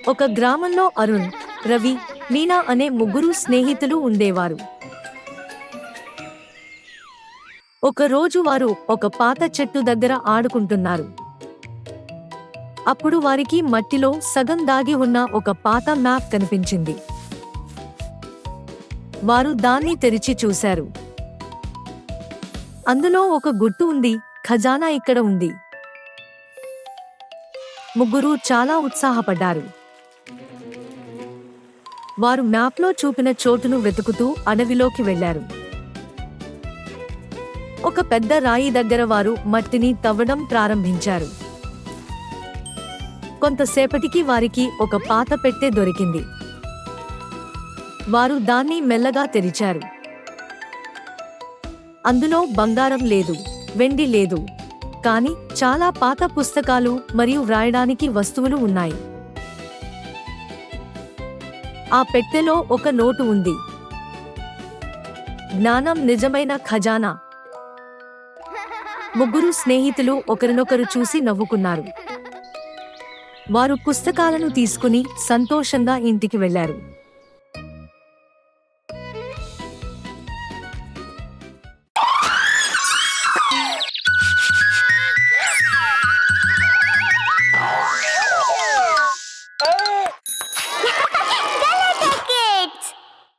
ఒక గ్రామంలో అరుణ్, రవి, మీనా అనే ముగ్గురు స్నేహితులు ఉండేవారు. ఒకరోజు వారు ఒక పాత చెట్టు దగ్గర ఆడుకుంటున్నారు. అప్పుడు వారికి మట్టిలో సగం దాగి ఉన్న ఒక పాత మ్యాప్ కనిపించింది. వారు దాన్ని తెరిచి చూశారు. అందులో ఒక గుర్తు ఉంది, ఖజానా ఇక్కడ ఉంది. ముగ్గురు చాలా ఉత్సాహపడ్డారు. వారు మ్యాప్లో చూపిన చోటును వెతుకుతూ అడవిలోకి వెళ్లారు. ఒక పెద్ద రాయి దగ్గర వారు మట్టిని తవ్వడం ప్రారంభించారు. కొంతసేపటికి వారికి ఒక పాత పెట్టె దొరికింది. వారు దాన్ని మెల్లగా తెరిచారు. అందులో బంగారం లేదు, వెండి లేదు, కానీ చాలా పాత పుస్తకాలు మరియు వ్రాయడానికి వస్తువులు ఉన్నాయి. ఆ పెట్టెలో ఒక నోటు ఉంది. జ్ఞానం నిజమైన ఖజానా. ముగ్గురు స్నేహితులు ఒకరినొకరు చూసి నవ్వుకున్నారు. వారు పుస్తకాలను తీసుకుని సంతోషంగా ఇంటికి వెళ్లారు.